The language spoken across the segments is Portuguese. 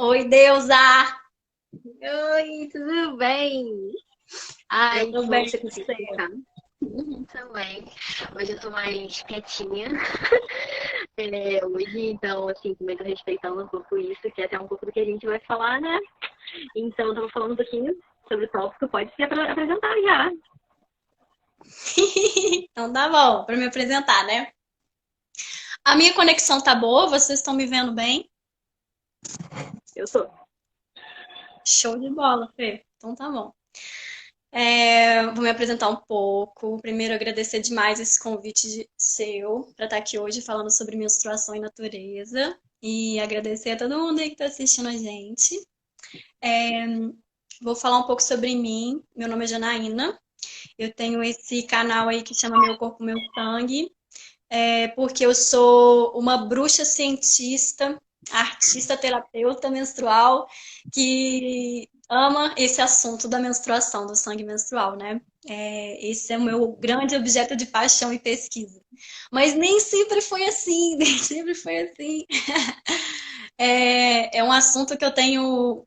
Oi, Deusa! Oi, tudo bem? Eu Ai, tô que bom bem, que você com conseguiu você. ficar. Também. Hoje eu tô mais quietinha. Hoje, então, assim, também tô respeitando um pouco isso, que é até um pouco do que a gente vai falar, né? Então, eu tava falando um pouquinho sobre o tópico, pode se apresentar já. Então tá bom, pra me apresentar, né? A minha conexão tá boa, vocês estão me vendo bem? Eu tô. Show de bola, Fê. Então tá bom. Vou me apresentar um pouco. Primeiro, agradecer demais esse convite seu para estar aqui hoje falando sobre menstruação e natureza. E agradecer a todo mundo aí que está assistindo a gente. Vou falar um pouco sobre mim. Meu nome é Janaína. Eu tenho esse canal aí que chama Meu Corpo, Meu Sangue. Porque eu sou uma bruxa cientista, artista terapeuta menstrual que ama esse assunto da menstruação, do sangue menstrual, né? Esse é o meu grande objeto de paixão e pesquisa. Mas nem sempre foi assim, nem sempre foi assim. É um assunto que eu tenho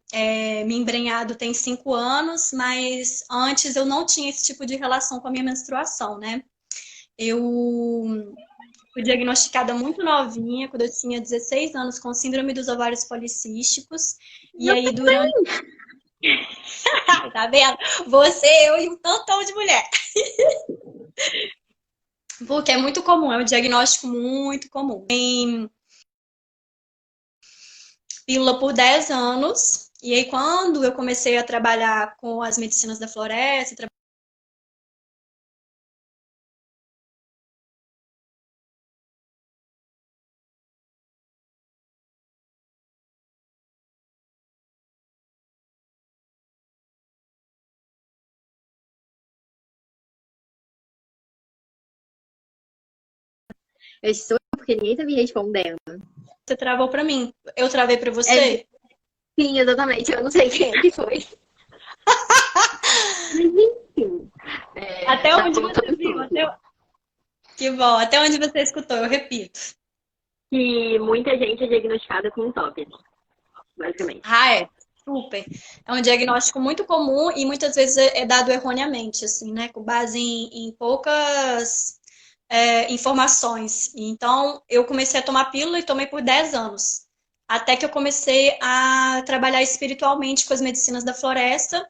me embrenhado tem 5 anos, mas antes eu não tinha esse tipo de relação com a minha menstruação, né? Eu fui diagnosticada muito novinha, quando eu tinha 16 anos, com síndrome dos ovários policísticos. E Eu aí, durante. Tá vendo? Você, eu e um tantão de mulher. Porque é muito comum, é um diagnóstico muito comum. Tem pílula por 10 anos. E aí, quando eu comecei a trabalhar com as medicinas da floresta, Eu estou porque ninguém tá me respondendo. você travou pra mim. Eu travei pra É, você? sim, exatamente. Eu não sei quem é que foi. Mas enfim, Até tá onde você voltando viu? tudo. Que bom. Até onde você escutou, eu repito. Que muita gente é diagnosticada com um TOP, basicamente. Ah, é. Super. É um diagnóstico muito comum e muitas vezes é dado erroneamente, assim, né? Com base em poucas informações. Então, eu comecei a tomar pílula e tomei por 10 anos. Até que eu comecei a trabalhar espiritualmente com as medicinas da floresta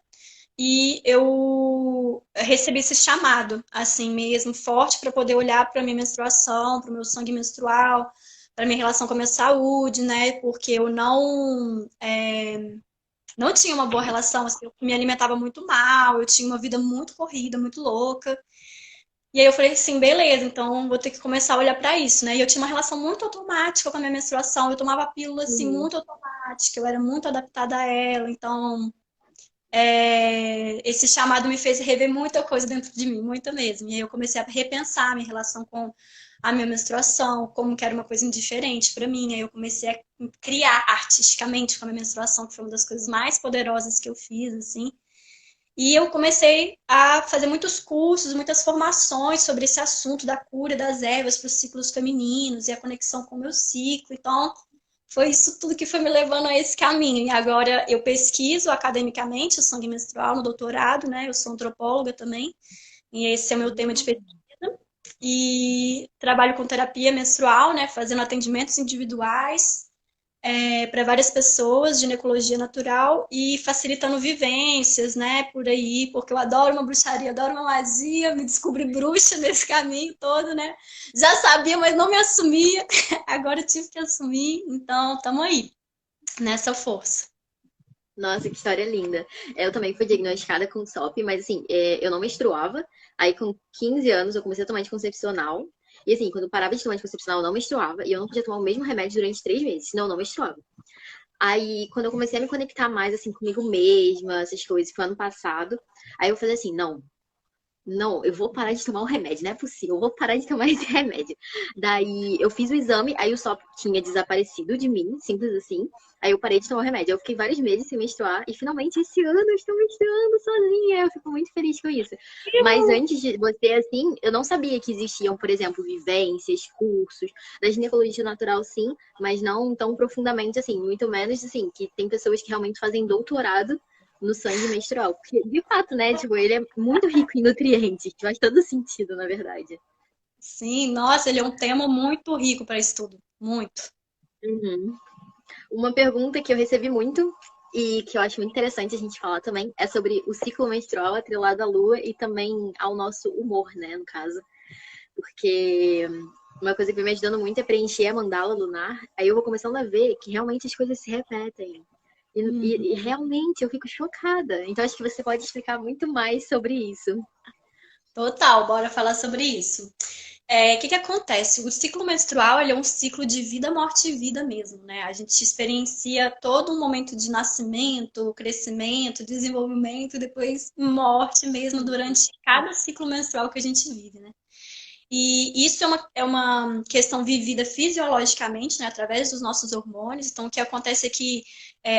e eu recebi esse chamado, assim mesmo, forte, para poder olhar para a minha menstruação, para o meu sangue menstrual, para a minha relação com a minha saúde, né? Porque eu não tinha uma boa relação, assim, eu me alimentava muito mal, eu tinha uma vida muito corrida, muito louca. E aí eu falei assim, beleza, então vou ter que começar a olhar para isso, né? E eu tinha uma relação muito automática com a minha menstruação, eu tomava pílula assim Uhum. muito automática, eu era muito adaptada a ela, então esse chamado me fez rever muita coisa dentro de mim, muita mesmo. E aí eu comecei a repensar a minha relação com a minha menstruação, como que era uma coisa indiferente para mim. Aí eu comecei a criar artisticamente com a minha menstruação, que foi uma das coisas mais poderosas que eu fiz, assim. E eu comecei a fazer muitos cursos, muitas formações sobre esse assunto da cura das ervas para os ciclos femininos e a conexão com o meu ciclo. Então, foi isso tudo que foi me levando a esse caminho. E agora eu pesquiso academicamente o sangue menstrual no doutorado, né? Eu sou antropóloga também, e esse é o meu tema de pesquisa. E trabalho com terapia menstrual, né? Fazendo atendimentos individuais para várias pessoas, ginecologia natural e facilitando vivências, né, por aí, porque eu adoro uma bruxaria, adoro uma magia, me descobri bruxa nesse caminho todo, né? Já sabia, mas não me assumia. Agora eu tive que assumir, então estamos aí, nessa força. Nossa, que história linda. Eu também fui diagnosticada com TOP, mas assim, eu não menstruava. Aí com 15 anos eu comecei a tomar anticoncepcional. E assim, quando eu parava de tomar anticoncepcional, eu não menstruava. E eu não podia tomar o mesmo remédio durante 3 meses, senão eu não menstruava. Aí, quando eu comecei a me conectar mais, assim, comigo mesma, essas coisas, foi ano passado. Aí eu falei assim, não. não, eu vou parar de tomar o remédio, não é possível, eu vou parar de tomar esse remédio. Daí eu fiz o exame, aí o SOP tinha desaparecido de mim, simples assim. Aí eu parei de tomar o remédio. Eu fiquei vários meses sem menstruar e finalmente esse ano eu estou menstruando sozinha. Eu fico muito feliz com isso. Mas antes de você, assim, eu não sabia que existiam, por exemplo, vivências, cursos da ginecologia natural, sim, mas não tão profundamente assim, muito menos assim, que tem pessoas que realmente fazem doutorado no sangue menstrual. Porque, de fato, né? Tipo, ele é muito rico em nutrientes, que faz todo sentido, na verdade. Sim, nossa, ele é um tema muito rico para estudo. Muito. Uhum. Uma pergunta que eu recebi muito e que eu acho muito interessante a gente falar também é sobre o ciclo menstrual atrelado à lua e também ao nosso humor, né, no caso. Porque uma coisa que vem me ajudando muito é preencher a mandala lunar. Aí eu vou começando a ver que realmente as coisas se repetem. E Uhum. realmente eu fico chocada. Então acho que você pode explicar muito mais sobre isso. Total, bora falar sobre isso. O que que acontece? O ciclo menstrual, ele é um ciclo de vida, morte e vida mesmo, né? A gente experiencia todo um momento de nascimento, crescimento, desenvolvimento, depois morte mesmo durante cada ciclo menstrual que a gente vive, né? E isso é uma questão vivida fisiologicamente, né, através dos nossos hormônios. Então, o que acontece é que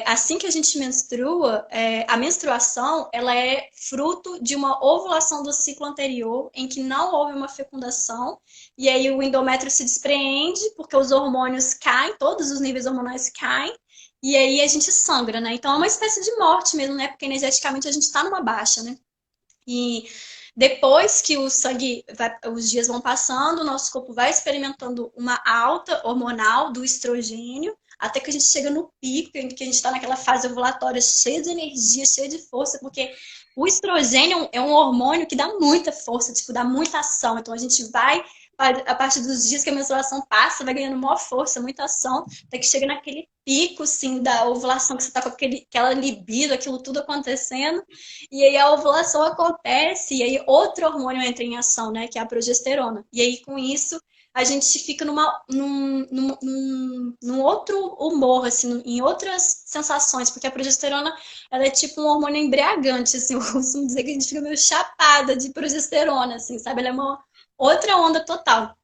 assim que a gente menstrua, a menstruação ela é fruto de uma ovulação do ciclo anterior, em que não houve uma fecundação, e aí o endométrio se despreende, porque os hormônios caem, todos os níveis hormonais caem, e aí a gente sangra, né? Então é uma espécie de morte mesmo, né? Porque energeticamente a gente está numa baixa, né? E depois que o sangue, os dias vão passando, o nosso corpo vai experimentando uma alta hormonal do estrogênio, até que a gente chega no pico, em que a gente está naquela fase ovulatória cheia de energia, cheia de força, porque o estrogênio é um hormônio que dá muita força, tipo, dá muita ação. Então a gente vai, a partir dos dias que a menstruação passa, vai ganhando maior força, muita ação, até que chega naquele pico, assim, da ovulação, que você tá com aquela libido, aquilo tudo acontecendo. E aí a ovulação acontece, e aí outro hormônio entra em ação, né? Que é a progesterona. E aí, com isso, a gente fica num outro humor, assim, em outras sensações, porque a progesterona, ela é tipo um hormônio embriagante, assim, eu costumo dizer que a gente fica meio chapada de progesterona, assim, sabe? Ela é uma outra onda total.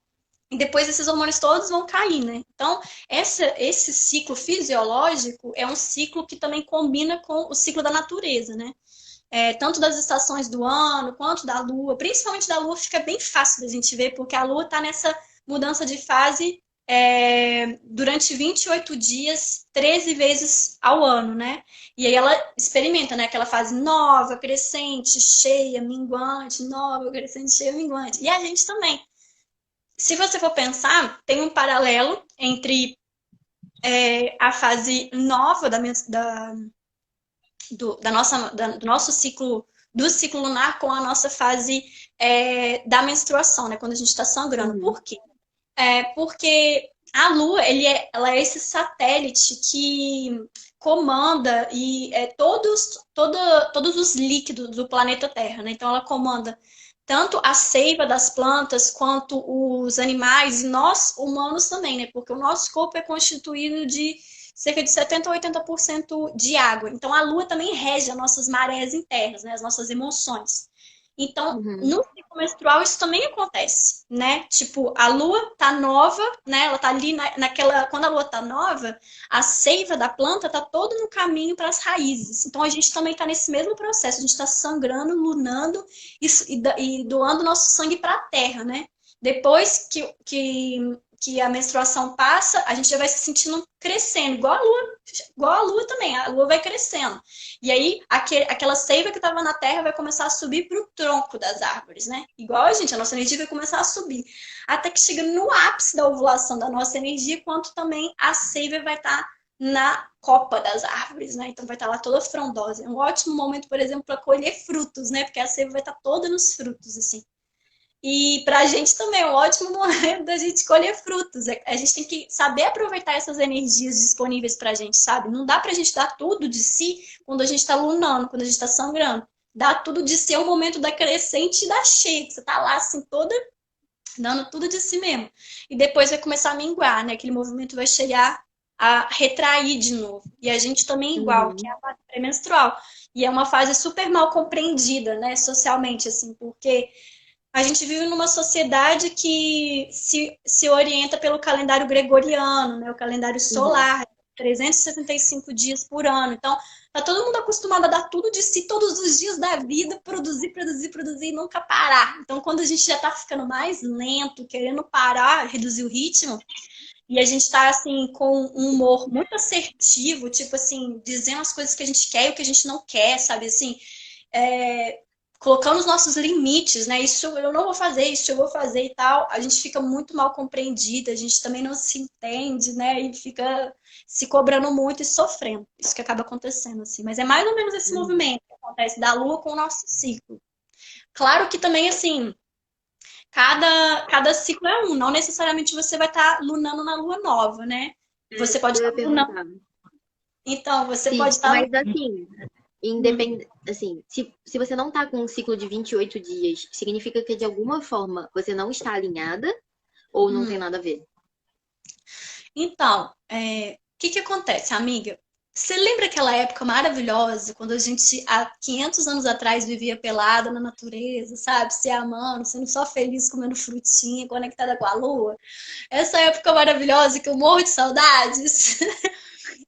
E depois esses hormônios todos vão cair, né? Então, esse ciclo fisiológico é um ciclo que também combina com o ciclo da natureza, né? Tanto das estações do ano quanto da Lua, principalmente da Lua, fica bem fácil da gente ver, porque a Lua está nessa mudança de fase durante 28 dias, 13 vezes ao ano, né? E aí ela experimenta, né? Aquela fase nova, crescente, cheia, minguante, nova, crescente, cheia, minguante. E a gente também. Se você for pensar, tem um paralelo entre a fase nova do nosso ciclo, do ciclo lunar com a nossa fase da menstruação, né? Quando a gente está sangrando. Uhum. Por quê? Porque a Lua, ela é esse satélite que comanda todos os líquidos do planeta Terra, né? Então ela comanda tanto a seiva das plantas quanto os animais e nós humanos também, né? Porque o nosso corpo é constituído de cerca de 70 a 80% de água. Então a lua também rege as nossas marés internas, né? As nossas emoções. Então, Uhum. no ciclo menstrual isso também acontece, né? Tipo, a lua tá nova, né? Ela tá ali naquela. Quando a lua tá nova, a seiva da planta tá todo no caminho para as raízes. Então a gente também tá nesse mesmo processo, a gente está sangrando, lunando e doando nosso sangue para a terra, né? Depois que a menstruação passa, a gente já vai se sentindo crescendo, igual a lua também, a lua vai crescendo. E aí, aquela seiva que estava na terra vai começar a subir para o tronco das árvores, né? Igual a gente, a nossa energia vai começar a subir. Até que chega no ápice da ovulação da nossa energia, quanto também a seiva vai estar na copa das árvores, né? Então vai estar lá toda frondosa. É um ótimo momento, por exemplo, para colher frutos, né? Porque a seiva vai estar toda nos frutos, assim. E para a gente também é um ótimo momento da gente colher frutos. A gente tem que saber aproveitar essas energias disponíveis para a gente, sabe? Não dá para a gente dar tudo de si quando a gente está lunando, quando a gente está sangrando. Dá tudo de si é o momento da crescente e da cheia, que você tá lá assim toda dando tudo de si mesmo. E depois vai começar a minguar, né? Aquele movimento vai chegar a retrair de novo. E a gente também é igual, que é Uhum. a fase pré-menstrual. E é uma fase super mal compreendida, né, socialmente, assim, porque a gente vive numa sociedade que se orienta pelo calendário gregoriano, né, o calendário Uhum. solar, 365 dias por ano. Então, tá todo mundo acostumado a dar tudo de si todos os dias da vida, produzir, produzir, produzir e nunca parar. Então, quando a gente já tá ficando mais lento, querendo parar, reduzir o ritmo, e a gente tá, assim, com um humor muito assertivo, tipo assim, dizendo as coisas que a gente quer e o que a gente não quer, sabe? Assim, é, colocando os nossos limites, né? Isso eu não vou fazer, isso eu vou fazer e tal. A gente fica muito mal compreendida, a gente também não se entende, né? E fica se cobrando muito e sofrendo. Isso que acaba acontecendo, assim. Mas é mais ou menos esse Uhum. movimento que acontece da Lua com o nosso ciclo. Claro que também, assim, cada ciclo é um. Não necessariamente você vai estar lunando na Lua nova, né? É Você isso que pode eu estar ia lunando. perguntar. Então, você pode Sim, estar. mas assim, assim, se você não tá com um ciclo de 28 dias, significa que de alguma forma você não está alinhada ou não tem Hum. nada a ver? Então, o que que acontece, amiga? Você lembra aquela época maravilhosa, quando a gente, há 500 anos atrás, vivia pelada na natureza, sabe? Se amando, sendo só feliz, comendo frutinha, conectada com a lua? Essa época maravilhosa que eu morro de saudades.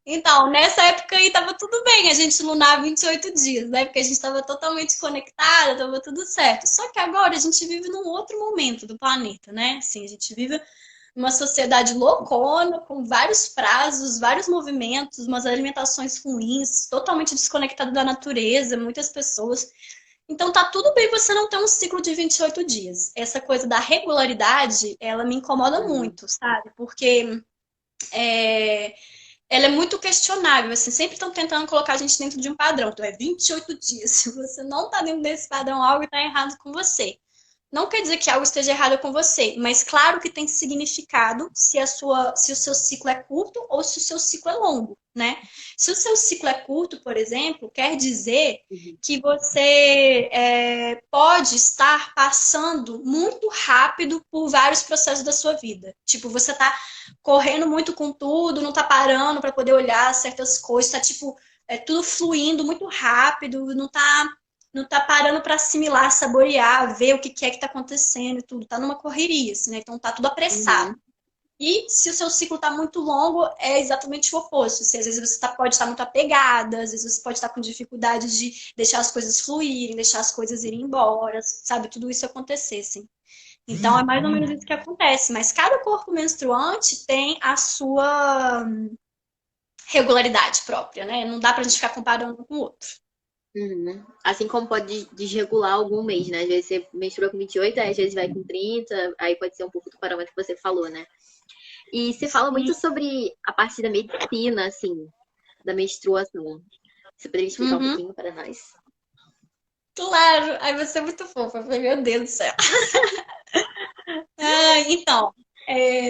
Então, nessa época aí tava tudo bem, a gente lunar 28 dias, né? Porque a gente tava totalmente conectada, tava tudo certo. Só que agora a gente vive num outro momento do planeta, né? Assim, a gente vive uma sociedade loucona, com vários prazos, vários movimentos, umas alimentações ruins, totalmente desconectada da natureza, muitas pessoas. Então tá tudo bem você não ter um ciclo de 28 dias. Essa coisa da regularidade, ela me incomoda Uhum. muito, sabe? Porque é, ela é muito questionável, assim, sempre estão tentando colocar a gente dentro de um padrão. Então é 28 dias. Se você não tá dentro desse padrão, algo está errado com você. Não quer dizer que algo esteja errado com você, mas claro que tem significado se o seu ciclo é curto ou se o seu ciclo é longo, né? Se o seu ciclo é curto, por exemplo, quer dizer Uhum. que você pode estar passando muito rápido por vários processos da sua vida. Tipo, você tá correndo muito com tudo, não tá parando para poder olhar certas coisas, tá tipo, tudo fluindo muito rápido, não tá parando para assimilar, saborear, ver o que é que tá acontecendo e tudo. Tá numa correria, assim, né? Então tá tudo apressado. Uhum. E se o seu ciclo tá muito longo, é exatamente o oposto. Se, às vezes você pode estar muito apegada, às vezes você pode estar com dificuldade de deixar as coisas fluírem, deixar as coisas irem embora, sabe? Tudo isso acontecer, assim. Então é mais ou menos isso que acontece. Mas cada corpo menstruante tem a sua regularidade própria, né? Não dá pra gente ficar comparando um com o outro. Uhum. Assim como pode desregular algum mês, né? Às vezes você menstrua com 28, aí às vezes vai com 30, aí pode ser um pouco do parâmetro que você falou, né? E se fala muito sobre a parte da medicina, assim, da menstruação. Você poderia explicar um Uhum. pouquinho para nós? Claro, aí você é muito fofa, meu Deus do céu. Então, é,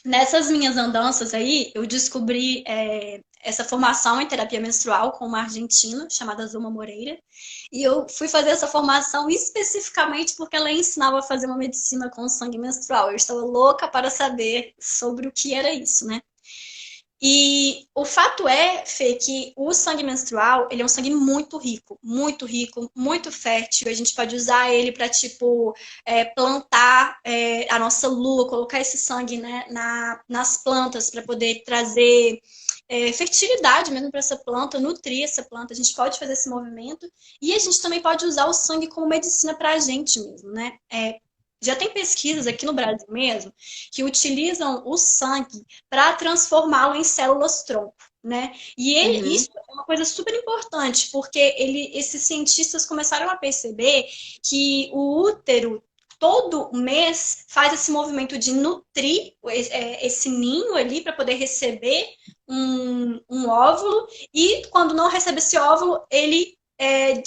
nessas minhas andanças aí, eu descobri essa formação em terapia menstrual com uma argentina chamada Zuma Moreira. E eu fui fazer essa formação especificamente porque ela ensinava a fazer uma medicina com sangue menstrual. Eu estava louca para saber sobre o que era isso, né? E o fato é, Fê, que o sangue menstrual, ele é um sangue muito rico, muito fértil. A gente pode usar ele para, tipo, plantar a nossa lua, colocar esse sangue, né, nas plantas para poder trazer fertilidade mesmo para essa planta, nutrir essa planta. A gente pode fazer esse movimento e a gente também pode usar o sangue como medicina para a gente mesmo, né? Já tem pesquisas aqui no Brasil mesmo que utilizam o sangue para transformá-lo em células-tronco, né? E Uhum. isso é uma coisa super importante, porque esses cientistas começaram a perceber que o útero todo mês faz esse movimento de nutrir esse ninho ali para poder receber um óvulo, e quando não recebe esse óvulo, ele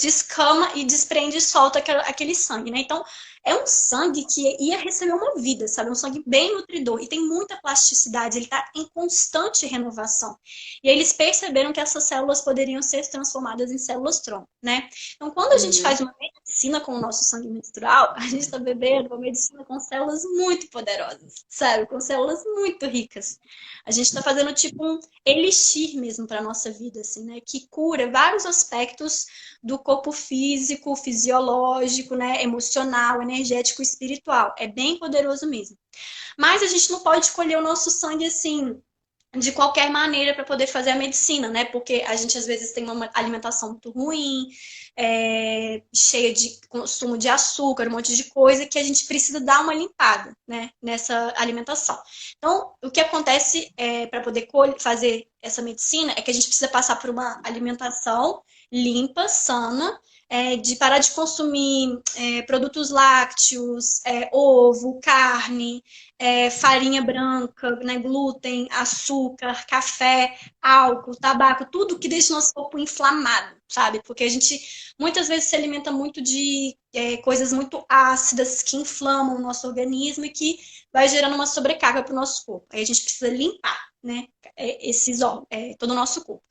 descama e desprende e solta aquele sangue, né? Então, é um sangue que ia receber uma vida, sabe? Um sangue bem nutridor e tem muita plasticidade, ele está em constante renovação. E eles perceberam que essas células poderiam ser transformadas em células-tronco, né? Então, quando a gente Uhum. faz uma medicina com o nosso sangue menstrual, a gente está bebendo uma medicina com células muito poderosas, sério, com células muito ricas. A gente está fazendo tipo um elixir mesmo para nossa vida, assim, né? Que cura vários aspectos do corpo físico, fisiológico, né? Emocional, energético, espiritual. É bem poderoso mesmo. Mas a gente não pode escolher o nosso sangue assim de qualquer maneira para poder fazer a medicina, né? Porque a gente às vezes tem uma alimentação muito ruim, cheia de consumo de açúcar, um monte de coisa que a gente precisa dar uma limpada, né? Nessa alimentação. Então, o que acontece para poder fazer essa medicina é que a gente precisa passar por uma alimentação limpa, sana, de parar de consumir produtos lácteos, ovo, carne, farinha branca, né, glúten, açúcar, café, álcool, tabaco, tudo que deixa o nosso corpo inflamado, sabe? Porque a gente muitas vezes se alimenta muito de coisas muito ácidas que inflamam o nosso organismo e que vai gerando uma sobrecarga para o nosso corpo. Aí a gente precisa limpar, né, todo o nosso corpo.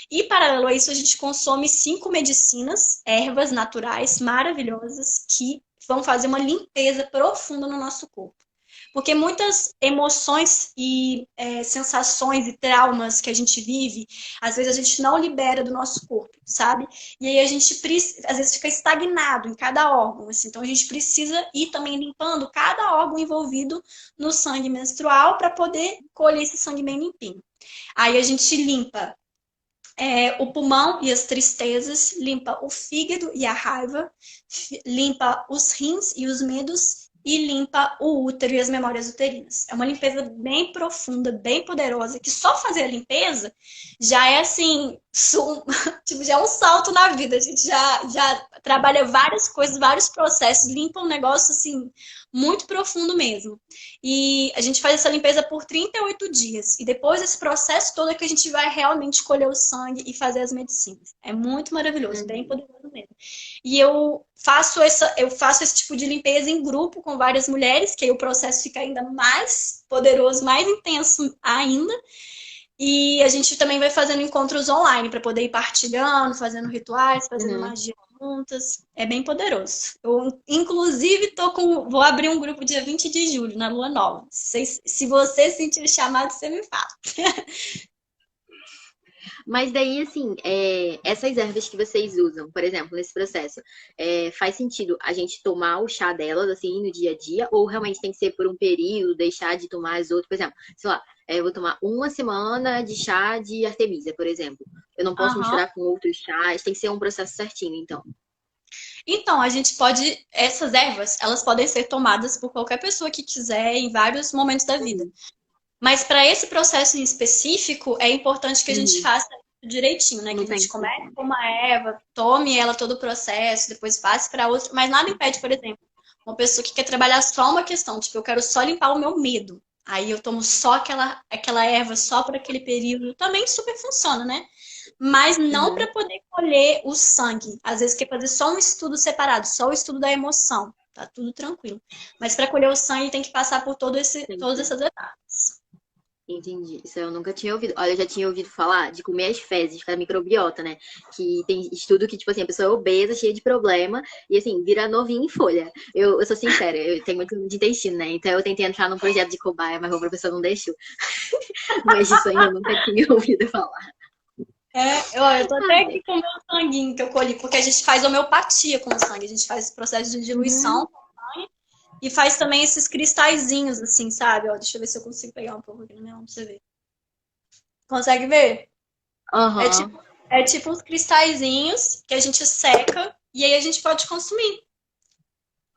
E, paralelo a isso, a gente consome 5 medicinas, ervas naturais maravilhosas que vão fazer uma limpeza profunda no nosso corpo. Porque muitas emoções e sensações e traumas que a gente vive, às vezes a gente não libera do nosso corpo, sabe? E aí a gente, às vezes, fica estagnado em cada órgão. Assim. Então a gente precisa ir também limpando cada órgão envolvido no sangue menstrual para poder colher esse sangue bem limpinho. Aí a gente limpa o pulmão e as tristezas, limpa o fígado e a raiva, limpa os rins e os medos e limpa o útero e as memórias uterinas. É uma limpeza bem profunda, bem poderosa, que só fazer a limpeza já é assim, tipo, já é um salto na vida. A gente já trabalha várias coisas, vários processos, limpa um negócio assim, muito profundo mesmo. E a gente faz essa limpeza por 38 dias. E depois desse processo todo é que a gente vai realmente colher o sangue e fazer as medicinas. É muito maravilhoso, bem poderoso mesmo. E eu faço esse tipo de limpeza em grupo com várias mulheres, que aí o processo fica ainda mais poderoso, mais intenso ainda. E a gente também vai fazendo encontros online para poder ir partilhando, fazendo rituais, fazendo magia juntas. É bem poderoso. Eu, inclusive, vou abrir um grupo dia 20 de julho, na Lua Nova. Se você sentir o chamado, você me fala. Mas daí, assim, essas ervas que vocês usam, por exemplo, nesse processo, faz sentido a gente tomar o chá delas, assim, no dia a dia? Ou realmente tem que ser por um período, deixar de tomar as outras? Por exemplo, sei lá, eu vou tomar uma semana de chá de Artemisia, por exemplo. Eu não posso misturar com outros chás, tem que ser um processo certinho, então. Então, a gente pode. Essas ervas, elas podem ser tomadas por qualquer pessoa que quiser em vários momentos da vida. Mas para esse processo em específico, é importante que a gente faça direitinho, né? Que a gente comece com uma erva, tome ela todo o processo, depois passe para outra. Mas nada impede, por exemplo, uma pessoa que quer trabalhar só uma questão, tipo, eu quero só limpar o meu medo. Aí eu tomo só aquela erva só por aquele período. Também super funciona, né? Mas não para poder colher o sangue. Às vezes quer fazer só um estudo separado, só o estudo da emoção. Tá tudo tranquilo. Mas para colher o sangue tem que passar por todas essas etapas. Entendi. Isso eu nunca tinha ouvido. Olha, eu já tinha ouvido falar de comer as fezes, da microbiota, né? Que tem estudo que, tipo assim, a pessoa é obesa, cheia de problema, e assim, vira novinha em folha. Eu sou sincera, eu tenho muito de intestino, né? Então eu tentei entrar num projeto de cobaia, mas o professor não deixou. Mas isso ainda eu nunca tinha ouvido falar. Eu tô até aqui com o meu sanguinho que eu colhi, porque a gente faz homeopatia com o sangue, a gente faz esse processo de diluição com o sangue e faz também esses cristalzinhos, assim, sabe? Ó, deixa eu ver se eu consigo pegar um pouco aqui na minha mão pra você ver. Consegue ver? É tipo uns cristalzinhos que a gente seca e aí a gente pode consumir.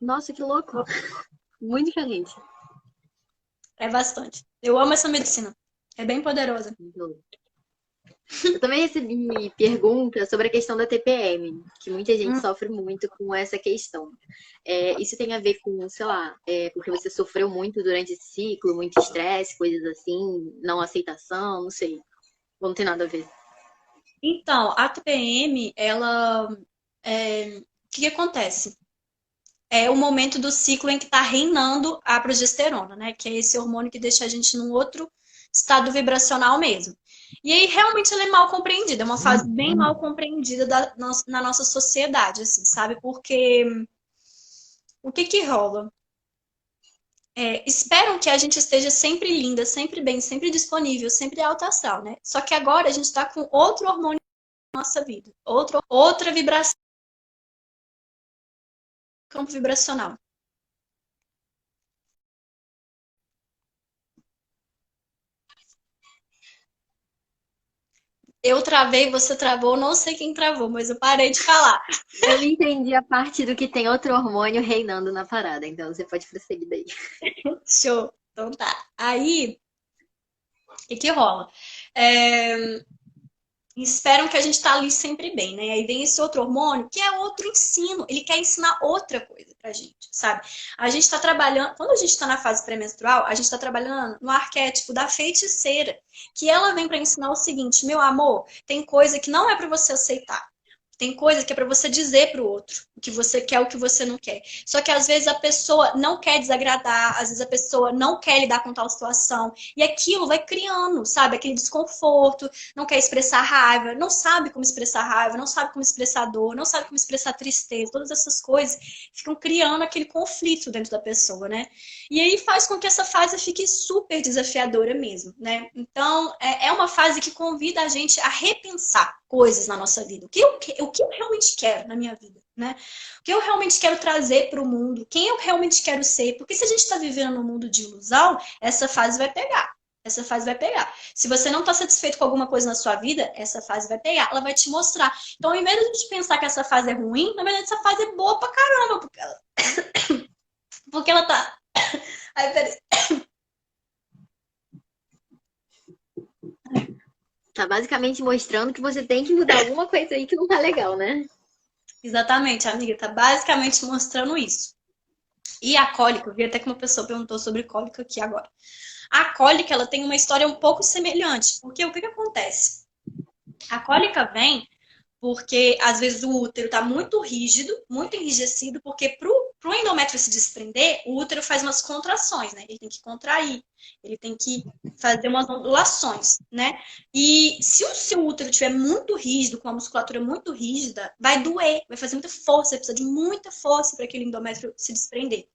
Nossa, que louco! Muito diferente. É bastante. Eu amo essa medicina. É bem poderosa. Eu também recebi perguntas sobre a questão da TPM, que muita gente sofre muito com essa questão. Isso tem a ver com, sei lá, porque você sofreu muito durante esse ciclo, muito estresse, coisas assim, não aceitação, não sei. Ou não tem nada a ver. Então, a TPM, ela. O que acontece? É o momento do ciclo em que está reinando a progesterona, né? Que é esse hormônio que deixa a gente num outro estado vibracional mesmo. E aí, realmente, ela é mal compreendida. É uma fase bem mal compreendida na nossa sociedade, assim, sabe? Porque o que que rola? Esperam que a gente esteja sempre linda, sempre bem, sempre disponível, sempre alta astral, né? Só que agora a gente tá com outro hormônio na nossa vida. Outra vibração, campo vibracional. Eu travei, você travou, não sei quem travou, mas eu parei de falar. Eu entendi a parte do que tem outro hormônio reinando na parada, então você pode prosseguir daí. Show. Então tá. Aí, o que que rola? É, esperam que a gente tá ali sempre bem, né? Aí vem esse outro hormônio, que é outro ensino. Ele quer ensinar outra coisa pra gente, sabe? A gente tá trabalhando, quando a gente tá na fase pré-menstrual, a gente tá trabalhando no arquétipo da feiticeira, que ela vem pra ensinar o seguinte: meu amor, tem coisa que não é pra você aceitar. Tem coisa que é para você dizer para o outro o que você quer, o que você não quer. Só que às vezes a pessoa não quer desagradar, às vezes a pessoa não quer lidar com tal situação. E aquilo vai criando, sabe? Aquele desconforto, não quer expressar raiva, não sabe como expressar raiva, não sabe como expressar dor, não sabe como expressar tristeza. Todas essas coisas ficam criando aquele conflito dentro da pessoa, né? E aí faz com que essa fase fique super desafiadora mesmo, né? Então, é uma fase que convida a gente a repensar coisas na nossa vida. O que eu realmente quero na minha vida, né? O que eu realmente quero trazer para o mundo, quem eu realmente quero ser. Porque se a gente está vivendo num mundo de ilusão, essa fase vai pegar. Essa fase vai pegar. Se você não está satisfeito com alguma coisa na sua vida, essa fase vai pegar. Ela vai te mostrar. Então, ao invés de a gente pensar que essa fase é ruim, na verdade, essa fase é boa pra caramba. Porque ela tá. Ai, peraí. Tá basicamente mostrando que você tem que mudar alguma coisa aí que não tá legal, né? Exatamente, amiga. Tá basicamente mostrando isso. E a cólica, eu vi até que uma pessoa perguntou sobre cólica aqui agora. A cólica, ela tem uma história um pouco semelhante, porque o que que acontece? A cólica vem porque às vezes o útero está muito rígido, muito enrijecido, porque para o endométrio se desprender, o útero faz umas contrações, né? Ele tem que contrair, ele tem que fazer umas ondulações, né? E se o seu útero estiver muito rígido, com a musculatura muito rígida, vai doer, vai fazer muita força, precisa de muita força para aquele endométrio se desprender.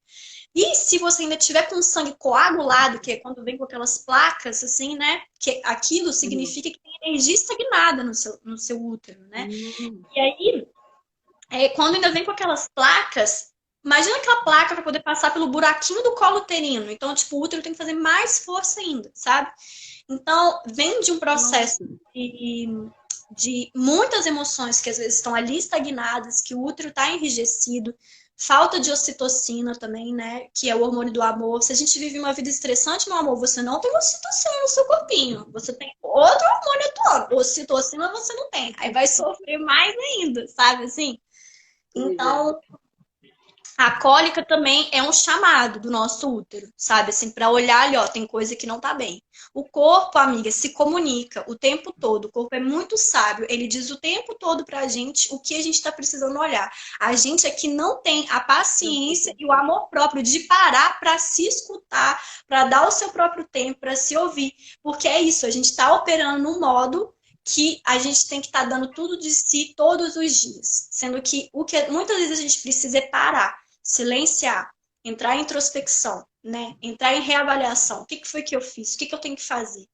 E se você ainda tiver com sangue coagulado, que é quando vem com aquelas placas, assim, né? Que aquilo Uhum. significa que tem energia estagnada no seu útero, né? Hum. E aí, quando ainda vem com aquelas placas, imagina aquela placa para poder passar pelo buraquinho do colo uterino. Então, tipo, o útero tem que fazer mais força ainda, sabe? Então, vem de um processo Nossa. de, de muitas emoções que às vezes estão ali estagnadas, que o útero está enrijecido, falta de ocitocina também, né? Que é o hormônio do amor. Se a gente vive uma vida estressante, meu amor, você não tem ocitocina no seu corpinho. Você tem outro hormônio atuando. Ocitocina você não tem. Aí vai sofrer mais ainda, sabe assim? Pois é. Então, a cólica também é um chamado do nosso útero, sabe? Assim, para olhar ali, ó, tem coisa que não tá bem. O corpo, amiga, se comunica o tempo todo. O corpo é muito sábio. Ele diz o tempo todo pra gente o que a gente tá precisando olhar. A gente é que não tem a paciência e o amor próprio de parar para se escutar, para dar o seu próprio tempo, para se ouvir. Porque é isso, a gente tá operando num modo que a gente tem que estar dando tudo de si todos os dias. Sendo que o que muitas vezes a gente precisa é parar, silenciar, entrar em introspecção, né? Entrar em reavaliação. O que foi que eu fiz? O que eu tenho que fazer?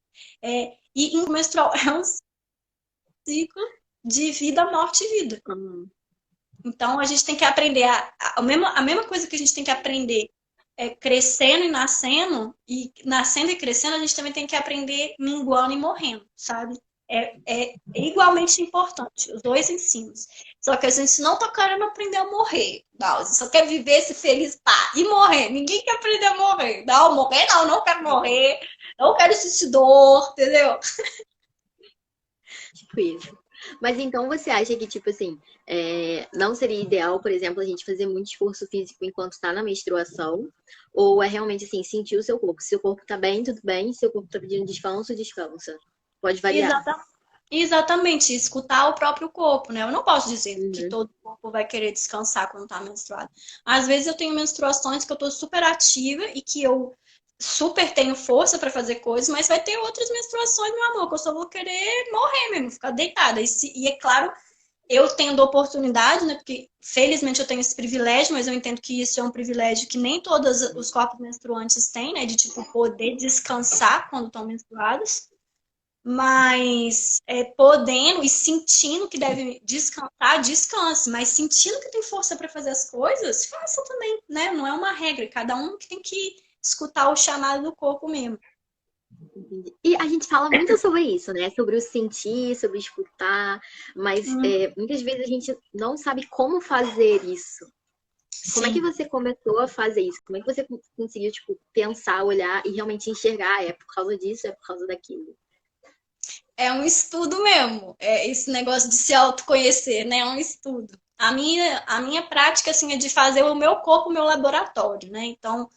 E menstrual é um ciclo de vida, morte e vida. Uhum. Então a gente tem que aprender a mesma coisa que a gente tem que aprender crescendo e nascendo e crescendo, a gente também tem que aprender minguando e morrendo, sabe? É igualmente importante, os dois ensinos. Só que a gente não tá querendo aprender a morrer. Não, a gente só quer viver esse feliz pá e morrer. Ninguém quer aprender a morrer. Não, morrer não quero morrer. Não quero sentir dor, entendeu? Tipo isso. Mas então você acha que, tipo assim, não seria ideal, por exemplo, a gente fazer muito esforço físico enquanto está na menstruação? Ou é realmente assim, sentir o seu corpo? Se o corpo tá bem, tudo bem. Se o corpo tá pedindo descanso, descansa. Pode variar. Exatamente. Exatamente, escutar o próprio corpo, né? Eu não posso dizer que Uhum. todo corpo vai querer descansar quando tá menstruado. Às vezes eu tenho menstruações que eu tô super ativa e que eu super tenho força para fazer coisas, mas vai ter outras menstruações, meu amor, que eu só vou querer morrer mesmo, ficar deitada. E é claro, eu tendo oportunidade, né? Porque felizmente eu tenho esse privilégio, mas eu entendo que isso é um privilégio que nem todos os corpos menstruantes têm, né? De tipo poder descansar quando estão menstruados. Mas podendo e sentindo que deve descansar, descanse. Mas sentindo que tem força para fazer as coisas, faça também, né? Não é uma regra. Cada um que tem que escutar o chamado do corpo mesmo. E a gente fala muito sobre isso, né? Sobre o sentir, sobre o escutar, mas muitas vezes a gente não sabe como fazer isso. Como é que Sim. você começou a fazer isso? Como é que você conseguiu, tipo, pensar, olhar e realmente enxergar? É por causa disso, é por causa daquilo? É um estudo mesmo. É esse negócio de se autoconhecer, né? É um estudo. A minha prática, assim, é de fazer o meu corpo o meu laboratório, né? Então,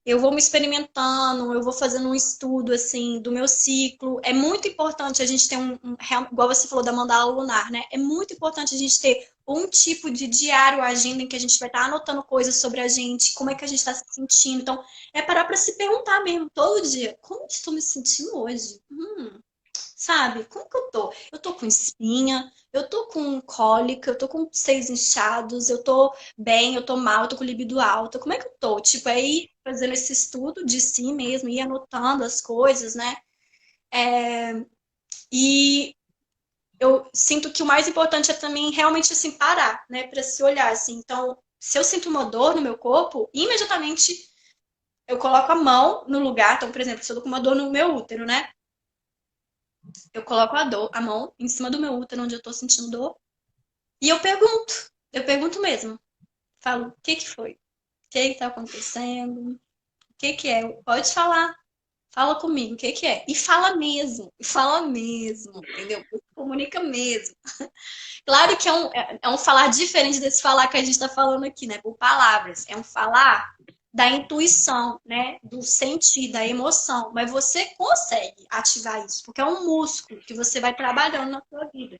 eu vou me experimentando, eu vou fazendo um estudo, assim, do meu ciclo. É muito importante a gente ter igual você falou da mandala lunar, né? É muito importante a gente ter um tipo de diário, agenda, em que a gente vai estar anotando coisas sobre a gente, como é que a gente está se sentindo. Então, é parar para se perguntar mesmo, todo dia, como eu estou me sentindo hoje? Sabe? Como que eu tô? Eu tô com espinha, eu tô com cólica, eu tô com seios inchados, eu tô bem, eu tô mal, eu tô com libido alta. Como é que eu tô? Tipo, aí fazendo esse estudo de si mesmo, e anotando as coisas, né? E eu sinto que o mais importante é também realmente assim parar, né, para se olhar assim. Então, se eu sinto uma dor no meu corpo, imediatamente eu coloco a mão no lugar. Então, por exemplo, se eu tô com uma dor no meu útero, né? Eu coloco a mão em cima do meu útero onde eu tô sentindo dor. E eu pergunto mesmo. Falo, o que que foi? O que que tá acontecendo? O que que é? Pode falar. Fala comigo, o que que é? E fala mesmo, entendeu? Comunica mesmo. Claro que é um falar diferente desse falar que a gente tá falando aqui, né? Por palavras. É um falar da intuição, né? Do sentir, da emoção. Mas você consegue ativar isso, porque é um músculo que você vai trabalhando na sua vida.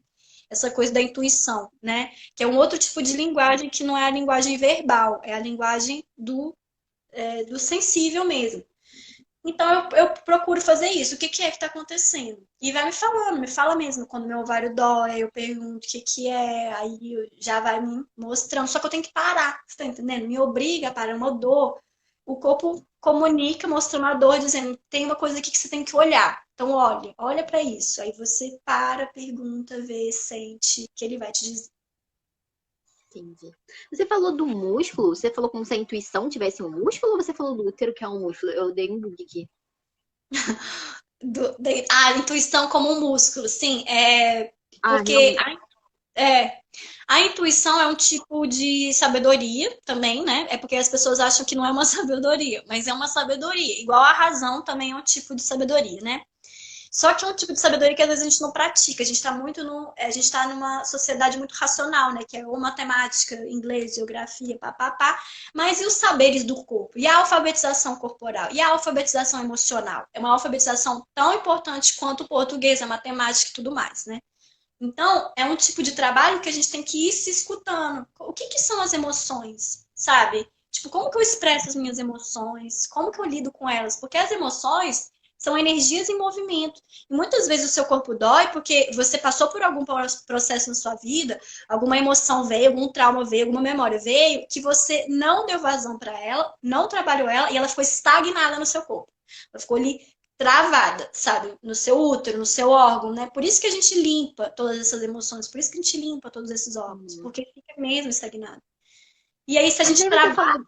Essa coisa da intuição, né? Que é um outro tipo de linguagem que não é a linguagem verbal, é a linguagem do sensível mesmo. Então eu procuro fazer isso. O que que é que está acontecendo? E vai me falando, me fala mesmo. Quando meu ovário dói, eu pergunto o que que é, aí já vai me mostrando. Só que eu tenho que parar, você tá entendendo? Me obriga a parar uma dor. O corpo comunica, mostra uma dor, dizendo: tem uma coisa aqui que você tem que olhar. Então olha para isso. Aí você para, pergunta, vê, sente, que ele vai te dizer. Entendi. Você falou do músculo? Você falou como se a intuição tivesse um músculo ou você falou do útero que é um músculo? Eu dei um bug aqui. A intuição como um músculo, sim. Ah, Porque realmente. é, a intuição é um tipo de sabedoria também, né? É porque as pessoas acham que não é uma sabedoria, mas é uma sabedoria. Igual a razão também é um tipo de sabedoria, né? Só que é um tipo de sabedoria que às vezes a gente não pratica. A gente está muito a gente está numa sociedade muito racional, né? Que é ou matemática, inglês, geografia, papapá. Mas e os saberes do corpo? E a alfabetização corporal? E a alfabetização emocional? É uma alfabetização tão importante quanto o português, a matemática e tudo mais, né? Então, é um tipo de trabalho que a gente tem que ir se escutando. O que que são as emoções, sabe? Tipo, como que eu expresso as minhas emoções? Como que eu lido com elas? Porque as emoções são energias em movimento. E muitas vezes o seu corpo dói porque você passou por algum processo na sua vida, alguma emoção veio, algum trauma veio, alguma memória veio, que você não deu vazão para ela, não trabalhou ela e ela ficou estagnada no seu corpo. Ela ficou ali travada, sabe? No seu útero, no seu órgão, né? Por isso que a gente limpa todas essas emoções, por isso que a gente limpa todos esses órgãos, Uhum. porque fica mesmo estagnado. E aí, se a Mas gente aí trabalha.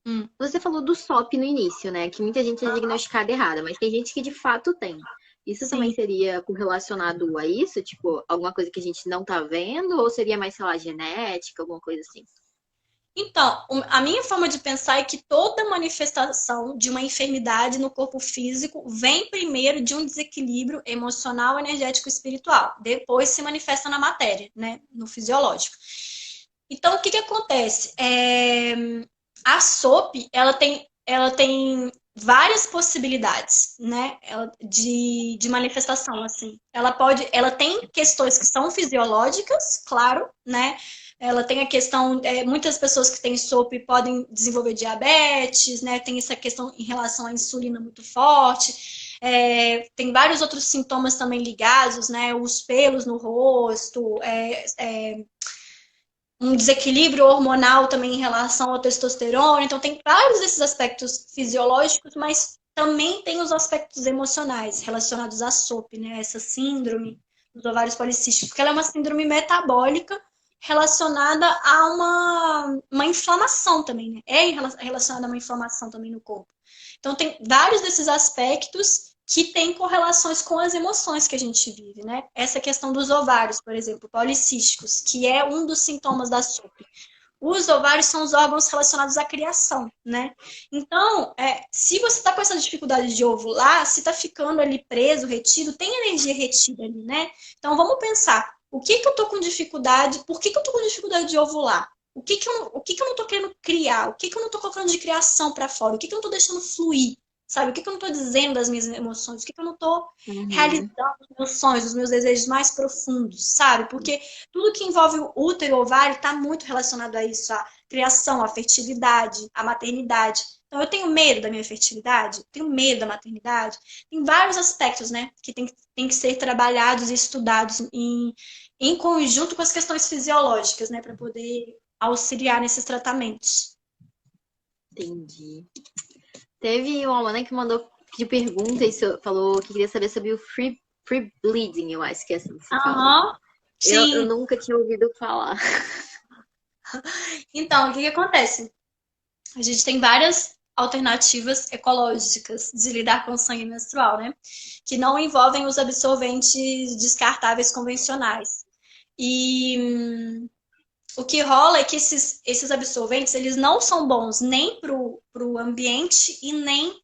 Hum, você falou do SOP no início, né? Que muita gente é diagnosticada errada, mas tem gente que de fato tem. Isso também sim. seria correlacionado a isso? Tipo, alguma coisa que a gente não tá vendo? Ou seria mais, sei lá, genética, alguma coisa assim? Então, a minha forma de pensar é que toda manifestação de uma enfermidade no corpo físico vem primeiro de um desequilíbrio emocional, energético e espiritual. Depois se manifesta na matéria, né? No fisiológico. Então, o que que acontece? A SOP, ela tem várias possibilidades, né? De manifestação, assim. Ela tem questões que são fisiológicas, claro, né? Ela tem a questão, muitas pessoas que têm SOP podem desenvolver diabetes, né? Tem essa questão em relação à insulina muito forte. Tem vários outros sintomas também ligados, né? Os pelos no rosto, um desequilíbrio hormonal também em relação ao testosterona. Então, tem vários desses aspectos fisiológicos, mas também tem os aspectos emocionais relacionados à SOP, né? Essa síndrome dos ovários policísticos, porque ela é uma síndrome metabólica relacionada a uma inflamação também, né? É relacionada a uma inflamação também no corpo. Então, tem vários desses aspectos que têm correlações com as emoções que a gente vive, né? Essa questão dos ovários, por exemplo, policísticos, que é um dos sintomas da SOP. Os ovários são os órgãos relacionados à criação, né? Então, se você está com essa dificuldade de ovular, se está ficando ali preso, retido, tem energia retida ali, né? Então, vamos pensar, o que que eu tô com dificuldade, por que que eu tô com dificuldade de ovular? O que que eu não tô querendo criar? O que que eu não tô colocando de criação para fora? O que que eu não tô deixando fluir? Sabe? O que que eu não tô dizendo das minhas emoções? O que que eu não tô Uhum. realizando os meus sonhos, os meus desejos mais profundos, sabe? Porque tudo que envolve o útero e o ovário está muito relacionado a isso, a criação, a fertilidade, a maternidade. Então, eu tenho medo da minha fertilidade, tenho medo da maternidade. Tem vários aspectos, né, que tem que ser trabalhados e estudados em conjunto com as questões fisiológicas, né, para poder auxiliar nesses tratamentos. Entendi. Teve uma aluna que mandou de pergunta e falou que queria saber sobre o free bleeding, eu acho que é assim que se fala. Aham, Eu sim. nunca tinha ouvido falar. Então, o que que acontece? A gente tem várias alternativas ecológicas de lidar com o sangue menstrual, né? Que não envolvem os absorventes descartáveis convencionais. E o que rola é que esses absorventes, eles não são bons nem para o ambiente e nem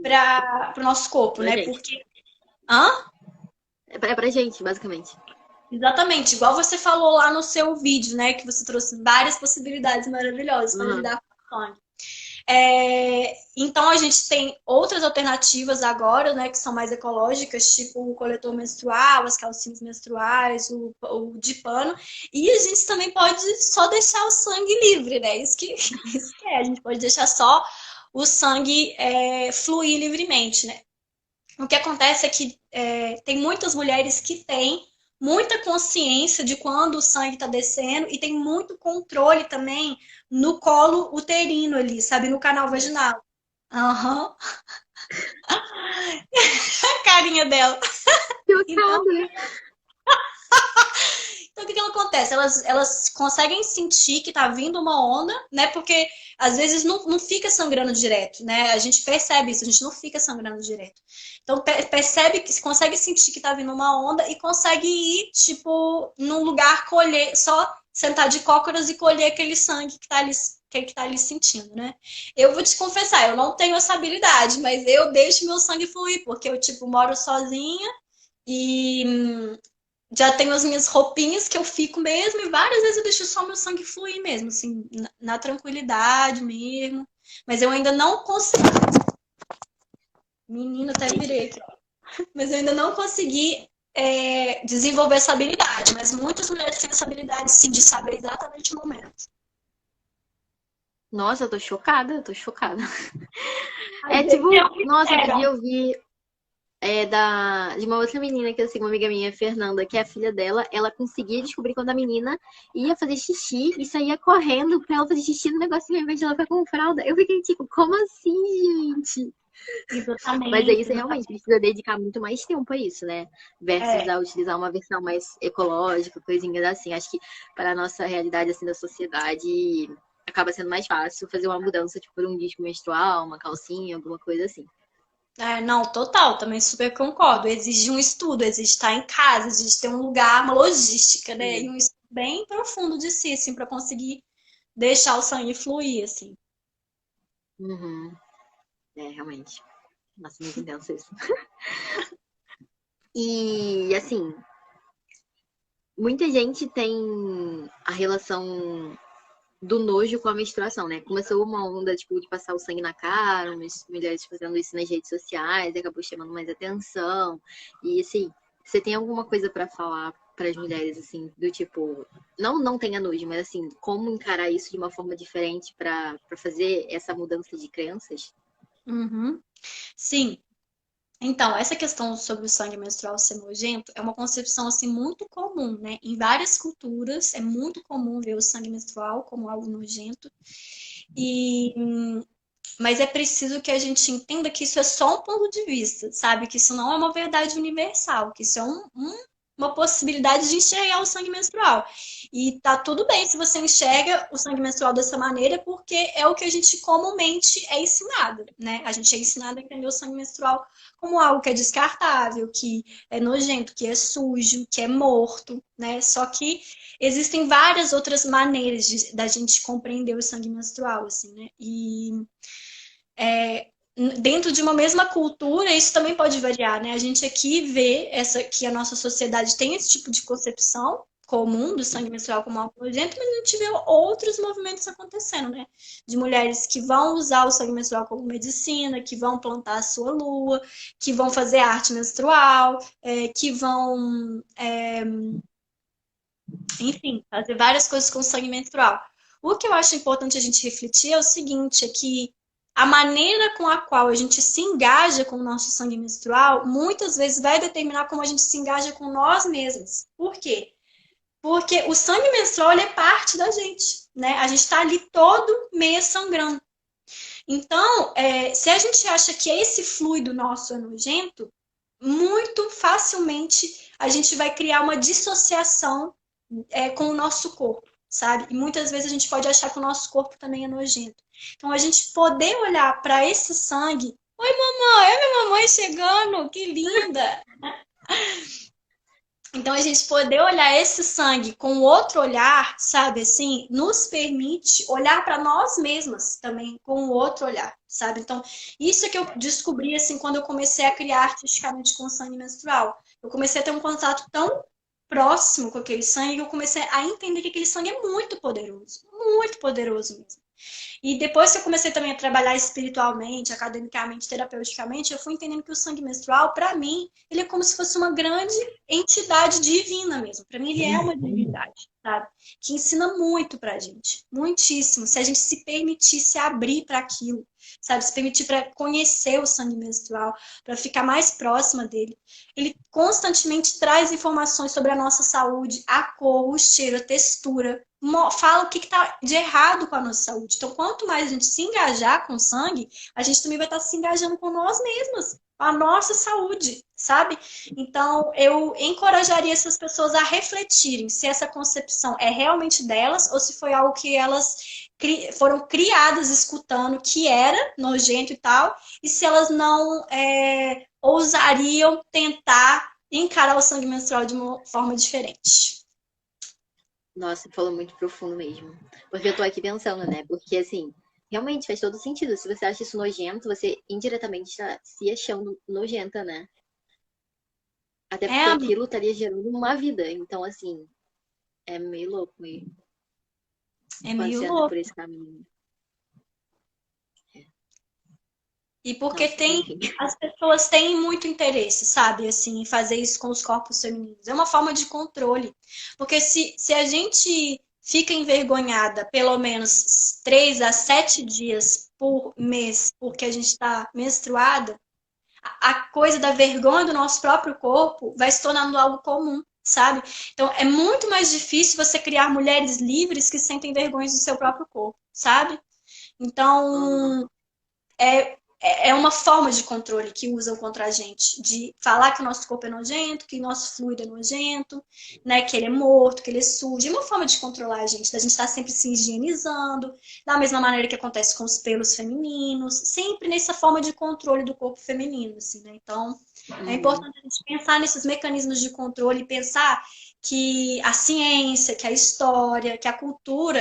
para o nosso corpo, Pra né? gente. Porque... Hã? É pra gente, basicamente. Exatamente, igual você falou lá no seu vídeo, né? Que você trouxe várias possibilidades maravilhosas para Uhum. lidar com o sangue. Então a gente tem outras alternativas agora, né, que são mais ecológicas, tipo o coletor menstrual, as calcinhas menstruais, o de pano, e a gente também pode só deixar o sangue livre, né? Isso que é, a gente pode deixar só o sangue fluir livremente, né? O que acontece é que tem muitas mulheres que têm muita consciência de quando o sangue está descendo e tem muito controle também no colo uterino ali, sabe? No canal vaginal. Aham. A carinha dela. Então, Chocada. o que que acontece? Elas conseguem sentir que tá vindo uma onda, né? Porque às vezes não fica sangrando direto, né? A gente percebe isso, a gente não fica sangrando direto. Então percebe que consegue sentir que tá vindo uma onda e consegue ir, tipo, num lugar colher, só sentar de cócoras e colher aquele sangue que tá ali sentindo, né? Eu vou te confessar, eu não tenho essa habilidade, mas eu deixo meu sangue fluir, porque eu, tipo, moro sozinha e já tenho as minhas roupinhas que eu fico mesmo, e várias vezes eu deixo só meu sangue fluir mesmo, assim, na tranquilidade mesmo. Mas eu ainda não consegui. Menina, até virei aqui. Mas eu ainda não consegui desenvolver essa habilidade. Mas muitas mulheres têm essa habilidade, sim, de saber exatamente o momento. Nossa, eu tô chocada, eu tô chocada. Às É vezes é tipo, o que nossa, outro dia esperam. eu vi de uma outra menina que eu sigo, uma amiga minha, Fernanda, que é a filha dela, ela conseguia descobrir quando a menina ia fazer xixi e saía correndo pra ela fazer xixi no negocinho ao invés de ela ficar com fralda. Eu fiquei tipo, como assim, gente? Mas aí Exatamente, você realmente exatamente. precisa dedicar muito mais tempo a isso, né? Versus É, a utilizar uma versão mais ecológica, coisinhas assim. Acho que para a nossa realidade assim da sociedade acaba sendo mais fácil fazer uma mudança, tipo, por um disco menstrual, uma calcinha, alguma coisa assim. não, total, também super concordo. Exige um estudo, exige estar em casa, exige ter um lugar, uma logística, né? E Sim. um estudo bem profundo de si, assim, para conseguir deixar o sangue fluir, assim. Uhum. É, realmente. Nossa, muito intenso isso. E, assim, muita gente tem a relação do nojo com a menstruação, né? Começou uma onda, tipo, de passar o sangue na cara, umas mulheres fazendo isso nas redes sociais, e acabou chamando mais atenção. E, assim, você tem alguma coisa pra falar para as mulheres, assim, do tipo, não tenha nojo, mas assim, como encarar isso de uma forma diferente para fazer essa mudança de crenças? Uhum. Sim. Então, essa questão sobre o sangue menstrual ser nojento é uma concepção assim muito comum, né? Em várias culturas é muito comum ver o sangue menstrual como algo nojento. E mas é preciso que a gente entenda que isso é só um ponto de vista, sabe? Que isso não é uma verdade universal, que isso é uma possibilidade de enxergar o sangue menstrual. E tá tudo bem se você enxerga o sangue menstrual dessa maneira, porque é o que a gente comumente é ensinado, né? A gente é ensinado a entender o sangue menstrual como algo que é descartável, que é nojento, que é sujo, que é morto, né? Só que existem várias outras maneiras da gente compreender o sangue menstrual, assim, né? E dentro de uma mesma cultura, isso também pode variar, né? A gente aqui vê que a nossa sociedade tem esse tipo de concepção comum do sangue menstrual como algo nojento, mas a gente vê outros movimentos acontecendo, né? De mulheres que vão usar o sangue menstrual como medicina, que vão plantar a sua lua, que vão fazer arte menstrual, que vão, enfim, fazer várias coisas com o sangue menstrual. O que eu acho importante a gente refletir é o seguinte, é que a maneira com a qual a gente se engaja com o nosso sangue menstrual, muitas vezes vai determinar como a gente se engaja com nós mesmos. Por quê? Porque o sangue menstrual é parte da gente, né? A gente está ali todo mês sangrando. Então, se a gente acha que esse fluido nosso é nojento, muito facilmente a gente vai criar uma dissociação com o nosso corpo, sabe? E muitas vezes a gente pode achar que o nosso corpo também é nojento. Então, a gente poder olhar para esse sangue. Oi, mamãe! Oi, minha mamãe chegando! Que linda! Então, a gente poder olhar esse sangue com outro olhar, sabe, assim, nos permite olhar para nós mesmas também com outro olhar, sabe? Então, isso é que eu descobri, assim, quando eu comecei a criar artisticamente com o sangue menstrual. Eu comecei a ter um contato tão próximo com aquele sangue que eu comecei a entender que aquele sangue é muito poderoso mesmo. E depois que eu comecei também a trabalhar espiritualmente, academicamente, terapeuticamente, eu fui entendendo que o sangue menstrual, para mim, ele é como se fosse uma grande entidade divina mesmo. Para mim, ele é uma divindade, sabe? Que ensina muito pra gente, muitíssimo. Se a gente se permitir se abrir para aquilo, sabe? Se permitir para conhecer o sangue menstrual, para ficar mais próxima dele. Ele constantemente traz informações sobre a nossa saúde, a cor, o cheiro, a textura, fala o que está de errado com a nossa saúde. Então, quanto mais a gente se engajar com o sangue, a gente também vai estar se engajando com nós mesmas, com a nossa saúde, sabe? Então, eu encorajaria essas pessoas a refletirem se essa concepção é realmente delas ou se foi algo que elas foram criadas escutando que era nojento e tal, e se elas não ousariam tentar encarar o sangue menstrual de uma forma diferente. Nossa, falou muito profundo mesmo. Porque eu tô aqui pensando, né? Porque, assim, realmente faz todo sentido. Se você acha isso nojento, você indiretamente está se achando nojenta, né? Até porque É, aquilo estaria gerando uma vida. Então, assim, é meio louco meio é quando meio você anda por louco. esse caminho. E porque Nossa, enfim. as pessoas têm muito interesse, sabe, assim, em fazer isso com os corpos femininos. É uma forma de controle. Porque se a gente fica envergonhada pelo menos 3 a 7 dias por mês, porque a gente está menstruada, a coisa da vergonha do nosso próprio corpo vai se tornando algo comum, sabe? Então é muito mais difícil você criar mulheres livres que sentem vergonha do seu próprio corpo, sabe? Uhum. Então, é uma forma de controle que usam contra a gente, de falar que o nosso corpo é nojento, que o nosso fluido é nojento, né, que ele é morto, que ele é sujo. É uma forma de controlar a gente, da gente estar sempre se higienizando, da mesma maneira que acontece com os pelos femininos, sempre nessa forma de controle do corpo feminino, assim, né? Então, é Uhum. importante a gente pensar nesses mecanismos de controle e pensar que a ciência, que a história, que a cultura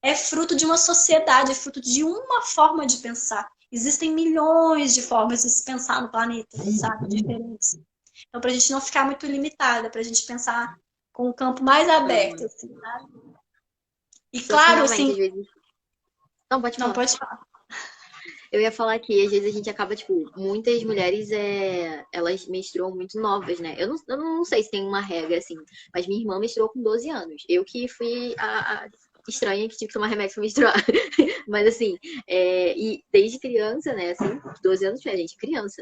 é fruto de uma sociedade, é fruto de uma forma de pensar. Existem milhões de formas de se pensar no planeta, sabe? Diferentes. Então, para a gente não ficar muito limitada, para a gente pensar com o campo mais aberto, Uhum. assim, sabe? E Só que claro, realmente, assim, às vezes. Não, pode não falar. pode falar. Eu ia falar que às vezes a gente acaba, tipo, muitas mulheres, elas menstruam muito novas, né? Eu não sei se tem uma regra, assim, mas minha irmã menstruou com 12 anos. Eu que fui a estranha que tive que tomar remédio pra menstruar. Mas assim, e desde criança, né, assim, 12 anos, a gente, criança,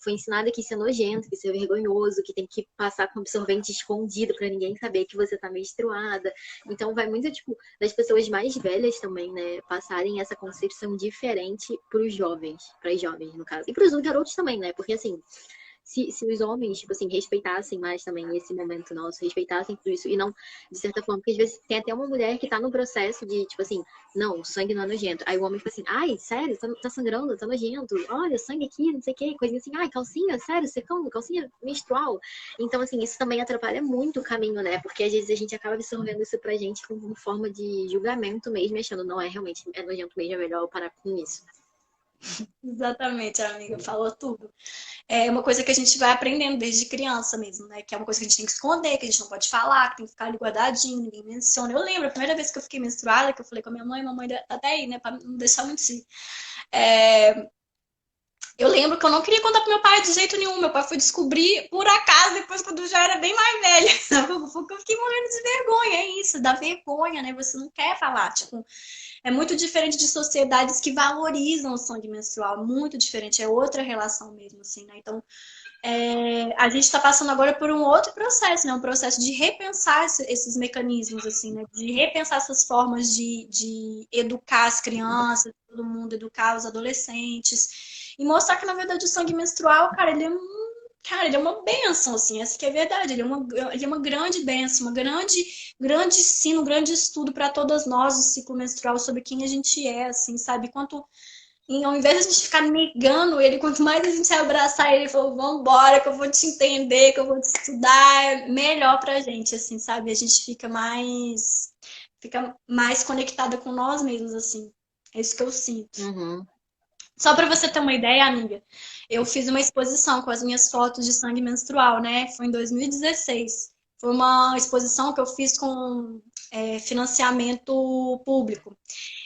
foi ensinada que isso é nojento, que isso é vergonhoso, que tem que passar com absorvente escondido pra ninguém saber que você tá menstruada. Então vai muito, tipo, das pessoas mais velhas também, né, passarem essa concepção diferente pros jovens, para as jovens, no caso. E pros garotos também, né, porque assim, se os homens, tipo assim, respeitassem mais também esse momento nosso, respeitassem tudo isso, e não, de certa forma, porque às vezes tem até uma mulher que tá no processo de, tipo assim, não, sangue não é nojento. Aí o homem fica assim, ai, sério, tá sangrando, tá nojento, olha, sangue aqui, não sei o que, coisinha assim, ai, calcinha, sério, secando, calcinha menstrual. Então, assim, isso também atrapalha muito o caminho, né? Porque às vezes a gente acaba absorvendo isso pra gente como forma de julgamento mesmo, achando, não, realmente, é nojento mesmo, é melhor eu parar com isso. Exatamente, amiga, falou tudo. É uma coisa que a gente vai aprendendo desde criança mesmo, né? Que é uma coisa que a gente tem que esconder, que a gente não pode falar, que tem que ficar ali guardadinho, ninguém menciona. Eu lembro a primeira vez que eu fiquei menstruada, que eu falei com a minha mãe tá até aí, né? Pra não deixar mentir. É, eu lembro que eu não queria contar pro meu pai de jeito nenhum. Meu pai foi descobrir por acaso depois quando eu já era bem mais velha. Porque eu fiquei morrendo de vergonha. É isso, dá vergonha, né? Você não quer falar. Tipo, é muito diferente de sociedades que valorizam o sangue menstrual. Muito diferente. É outra relação mesmo, assim, né? Então, a gente está passando agora por um outro processo, né? Um processo de repensar esses mecanismos, assim, né? De repensar essas formas de educar as crianças, todo mundo, educar os adolescentes. E mostrar que, na verdade, o sangue menstrual, cara, ele é uma bênção, assim, essa que é a verdade. Ele é uma grande bênção, uma grande ensino, um grande estudo para todas nós, o ciclo menstrual, sobre quem a gente é, assim, sabe? E ao invés de a gente ficar negando ele, quanto mais a gente abraçar ele, falou, vambora, que eu vou te entender, que eu vou te estudar, é melhor pra gente, assim, sabe? A gente fica mais conectada com nós mesmos, assim. É isso que eu sinto. Uhum. Só para você ter uma ideia, amiga, eu fiz uma exposição com as minhas fotos de sangue menstrual, né? Foi em 2016. Foi uma exposição que eu fiz com financiamento público.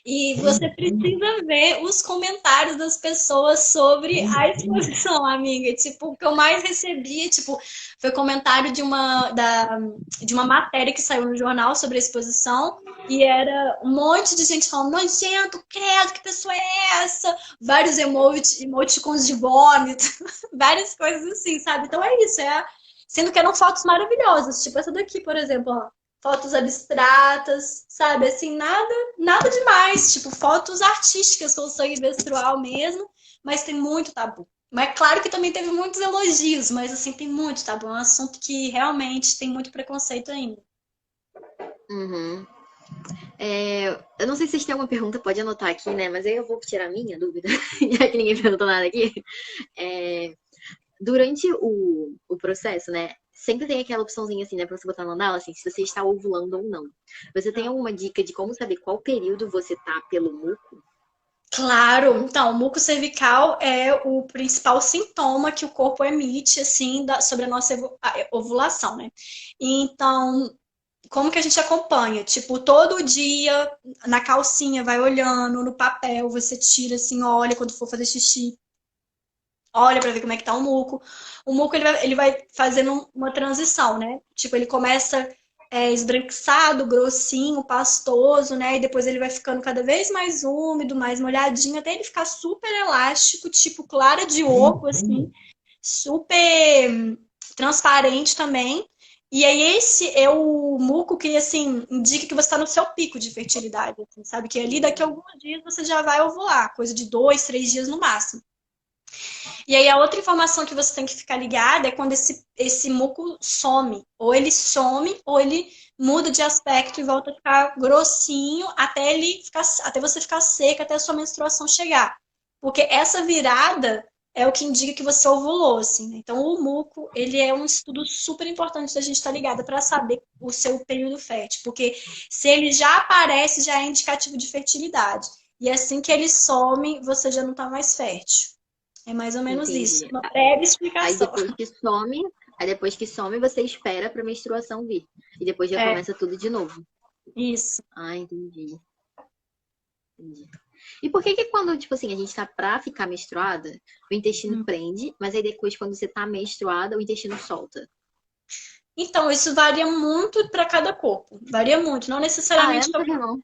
E você precisa ver os comentários das pessoas sobre a exposição, amiga. Tipo, o que eu mais recebi, tipo, foi comentário de uma matéria que saiu no jornal sobre a exposição. E era um monte de gente falando, nojento, credo, que pessoa é essa? Vários emoticons de vômito, várias coisas assim, sabe? Então é isso, sendo que eram fotos maravilhosas, tipo essa daqui, por exemplo, ó, fotos abstratas, sabe? Assim, nada demais, tipo fotos artísticas com sangue menstrual mesmo, mas tem muito tabu. Mas claro que também teve muitos elogios, mas assim, tem muito tabu. É um assunto que realmente tem muito preconceito ainda. Uhum. Eu não sei se vocês têm alguma pergunta, pode anotar aqui, né? Mas aí eu vou tirar a minha dúvida, já que ninguém perguntou nada aqui. É, durante o processo, né? Sempre tem aquela opçãozinha assim, né? Pra você botar no andar, assim, se você está ovulando ou não. Você tem alguma dica de como saber qual período você tá pelo muco? Claro, então, o muco cervical é o principal sintoma que o corpo emite, assim, sobre a nossa ovulação, né? Então, como que a gente acompanha? Tipo, todo dia, na calcinha, vai olhando, no papel, você tira, assim, olha quando for fazer xixi, olha pra ver como é que tá o muco. O muco, ele vai fazendo uma transição, né? Tipo, ele começa esbranquiçado, grossinho, pastoso, né? E depois ele vai ficando cada vez mais úmido, mais molhadinho, até ele ficar super elástico, tipo clara de ovo, assim, super transparente também. E aí esse é o muco que, assim, indica que você está no seu pico de fertilidade, assim, sabe? Que ali daqui a alguns dias você já vai ovular, coisa de 2, 3 dias no máximo. E aí a outra informação que você tem que ficar ligada é quando esse muco some. Ou ele some, ou ele muda de aspecto e volta a ficar grossinho até você ficar seca, até a sua menstruação chegar. Porque essa virada é o que indica que você ovulou, assim, né? Então o muco, ele é um estudo super importante da gente estar ligada para saber o seu período fértil. Porque se ele já aparece, já é indicativo de fertilidade. E assim que ele some, você já não está mais fértil. É mais ou menos isso. Entendi. Uma breve Aí explicação. depois que some, aí depois que some, você espera pra menstruação vir. E depois já É, começa tudo de novo. isso. Ah, entendi. Entendi. E por que que quando, tipo assim, a gente tá pra ficar menstruada, o intestino Hum. prende, mas aí depois, quando você tá menstruada, o intestino solta? Então, isso varia muito para cada corpo. Varia muito, não Ah, é? necessariamente. Não sabia não.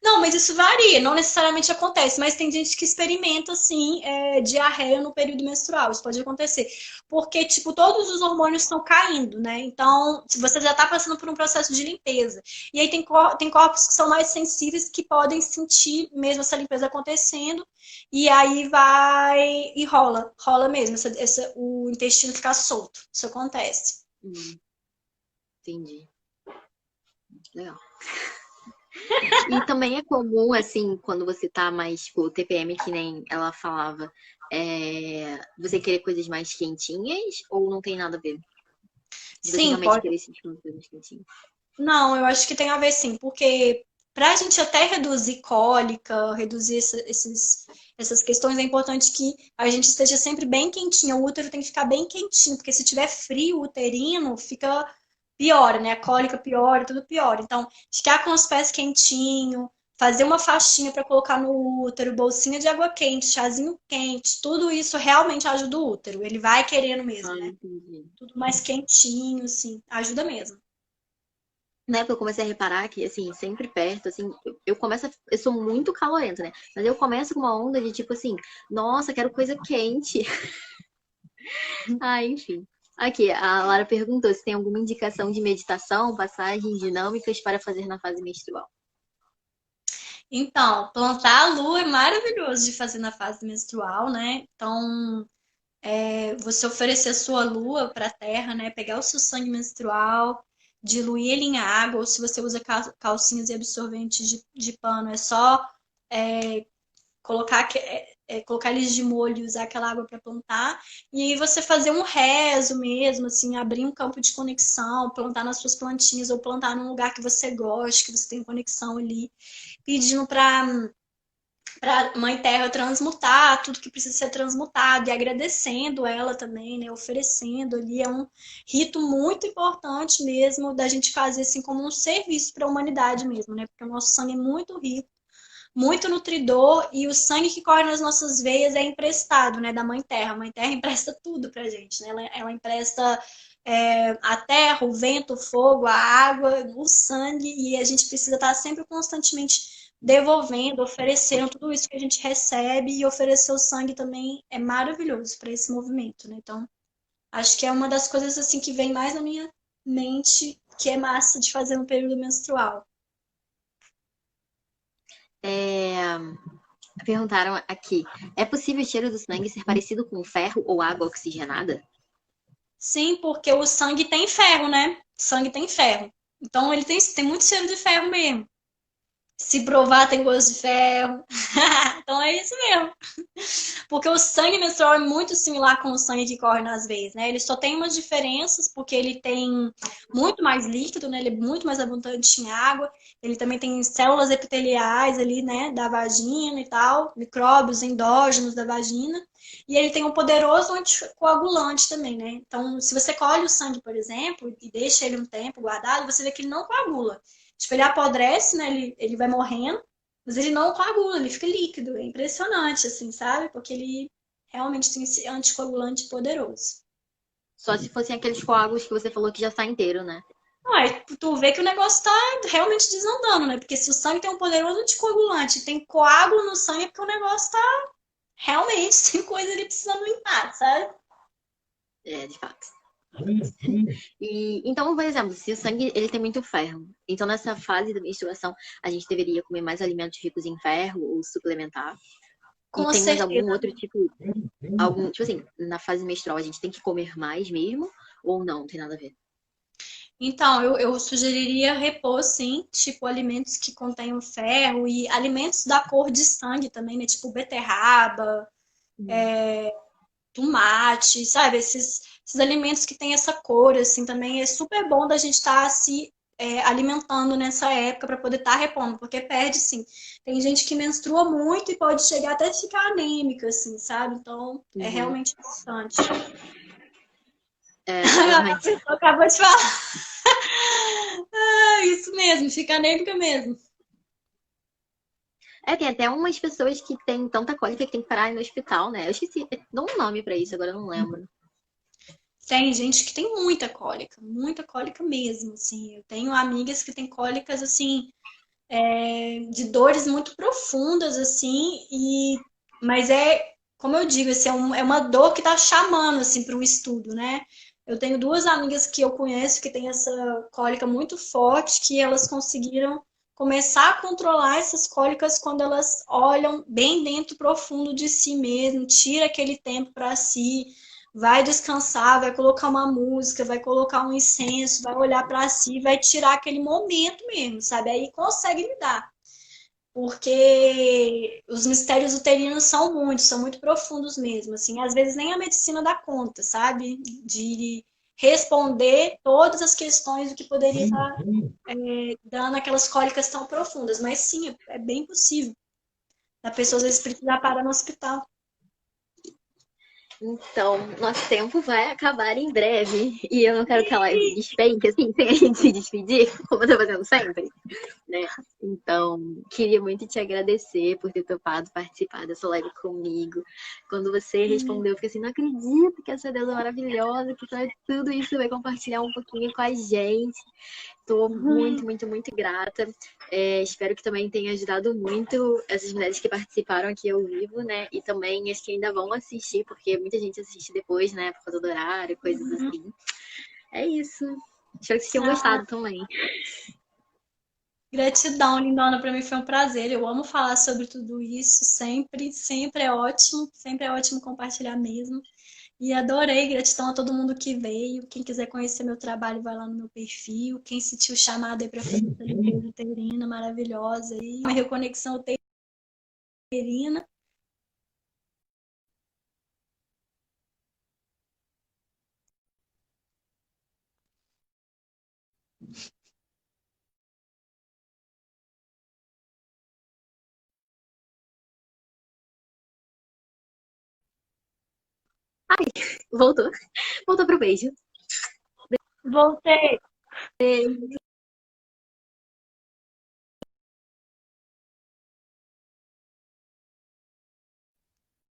Não, mas isso varia, não necessariamente acontece, mas tem gente que experimenta, assim, diarreia no período menstrual, isso pode acontecer. Porque, tipo, todos os hormônios estão caindo, né? Então, se você já tá passando por um processo de limpeza. E aí tem corpos que são mais sensíveis que podem sentir mesmo essa limpeza acontecendo, e aí vai e rola mesmo, o intestino ficar solto. Isso acontece. Hum, entendi. Legal. E também é comum, assim, quando você tá mais, tipo, TPM, que nem ela falava, você querer coisas mais quentinhas ou não tem nada a ver? De você Sim, realmente pode. querer sentir umas coisas quentinhas? Não, eu acho que tem a ver sim, porque para a gente até reduzir cólica, reduzir essas questões, é importante que a gente esteja sempre bem quentinho. O útero tem que ficar bem quentinho, porque se tiver frio uterino, fica pior, né? A cólica piora, tudo pior. Então, ficar com os pés quentinho, fazer uma faixinha para colocar no útero, bolsinha de água quente, chazinho quente, tudo isso realmente ajuda o útero. Ele vai querendo mesmo, Ah, né? entendi. Tudo mais quentinho, assim, ajuda mesmo. Na época eu comecei a reparar que, assim, sempre perto, assim, eu sou muito calorenta, né? Mas eu começo com uma onda de tipo assim, nossa, quero coisa quente. Ah, enfim. Aqui, a Lara perguntou se tem alguma indicação de meditação, passagens dinâmicas para fazer na fase menstrual. Então, plantar a lua é maravilhoso de fazer na fase menstrual, né? Então, você oferecer a sua lua para a terra, né? Pegar o seu sangue menstrual, diluir ele em água, ou se você usa calcinhas e absorventes de pano, é só colocar eles de molho e usar aquela água para plantar. E aí você fazer um rezo mesmo, assim, abrir um campo de conexão, plantar nas suas plantinhas, ou plantar num lugar que você goste, que você tem conexão ali, pedindo para Mãe Terra transmutar tudo que precisa ser transmutado e agradecendo ela também, né? Oferecendo ali. É um rito muito importante mesmo da gente fazer assim como um serviço para a humanidade mesmo, né? Porque o nosso sangue é muito rico, muito nutridor e o sangue que corre nas nossas veias é emprestado, né? Da Mãe Terra. A Mãe Terra empresta tudo pra gente, né? Ela empresta a terra, o vento, o fogo, a água, o sangue, e a gente precisa estar sempre constantemente devolvendo, oferecendo tudo isso que a gente recebe e oferecer o sangue também é maravilhoso para esse movimento, né? Então, acho que é uma das coisas assim que vem mais na minha mente, que é massa de fazer no período menstrual. É, perguntaram aqui, é possível o cheiro do sangue ser parecido com ferro ou água oxigenada? Sim, porque o sangue tem ferro, né? O sangue tem ferro. Então ele tem muito cheiro de ferro mesmo. Se provar, tem gosto de ferro. Então é isso mesmo. Porque o sangue menstrual é muito similar com o sangue que corre nas veias, né? Ele só tem umas diferenças, porque ele tem muito mais líquido, né? Ele é muito mais abundante em água. Ele também tem células epiteliais ali, né? Da vagina e tal, micróbios endógenos da vagina. E ele tem um poderoso anticoagulante também, né? Então, se você colhe o sangue, por exemplo, e deixa ele um tempo guardado, você vê que ele não coagula. Tipo, ele apodrece, né? Ele vai morrendo, mas ele não coagula, ele fica líquido. É impressionante, assim, sabe? Porque ele realmente tem esse anticoagulante poderoso. Só se fossem aqueles coágulos que você falou que já está inteiro, né? Não, aí tu vê que o negócio tá realmente desandando, né? Porque se o sangue tem um poderoso anticoagulante, tem coágulo no sangue, é porque o negócio tá realmente tem coisa ali precisando limpar, sabe? É, de fato. E, então, por exemplo, se o sangue ele tem muito ferro, então nessa fase da menstruação a gente deveria comer mais alimentos ricos em ferro ou suplementar. E Com tem mais algum certeza. outro tipo, tipo assim, na fase menstrual a gente tem que comer mais mesmo ou não, não tem nada a ver? Então, eu sugeriria repor, sim, tipo, alimentos que contenham ferro e alimentos da cor de sangue também, né? Tipo, beterraba, Hum. tomate, sabe? Esses alimentos que têm essa cor, assim, também é super bom da gente estar se alimentando nessa época para poder estar repondo, porque perde, sim. Tem gente que menstrua muito e pode chegar até ficar anêmica, assim, sabe? Então, é Uhum. realmente importante. É, A realmente. pessoa acabou de falar. É isso mesmo, fica anêmica mesmo. Tem até umas pessoas que têm tanta cólica que tem que parar no hospital, né? Eu esqueci, dá um nome pra isso, agora eu não lembro. Tem gente que tem muita cólica mesmo, assim. Eu tenho amigas que têm cólicas, assim, de dores muito profundas, assim, mas como eu digo, assim, é uma dor que tá chamando, assim, para um estudo, né? Eu tenho duas amigas que eu conheço que têm essa cólica muito forte, que elas conseguiram começar a controlar essas cólicas quando elas olham bem dentro profundo de si mesmo, tira aquele tempo para si, vai descansar, vai colocar uma música, vai colocar um incenso, vai olhar para si, vai tirar aquele momento mesmo, sabe? Aí consegue lidar. Porque os mistérios uterinos são muito profundos mesmo, assim, às vezes nem a medicina dá conta, sabe? De responder todas as questões do que poderia estar dando aquelas cólicas tão profundas, mas sim, é bem possível. A pessoa às vezes precisar parar no hospital. Então, nosso tempo vai acabar em breve. E eu não quero que a live despenque, assim, sem a gente se despedir, como eu tô fazendo sempre, né? Então, queria muito te agradecer por ter topado participar dessa live comigo. Quando você respondeu, eu fiquei assim, não acredito que essa deusa maravilhosa, que sabe tudo isso, vai compartilhar um pouquinho com a gente. Estou muito, muito, muito grata. Espero que também tenha ajudado muito essas mulheres que participaram aqui ao vivo, né? E também as que ainda vão assistir, porque muita gente assiste depois, né? Por causa do horário, coisas assim. É isso. Espero que vocês tenham Ah, gostado também. gratidão, lindona, para mim foi um prazer. Eu amo falar sobre tudo isso, sempre, sempre é ótimo compartilhar mesmo. E adorei, gratidão a todo mundo que veio. Quem quiser conhecer meu trabalho, vai lá no meu perfil. Quem sentiu chamado aí para fazer essa limpeza uterina maravilhosa aí, uma reconexão uterina. Voltou. Voltou pro beijo. Voltei. Beijo.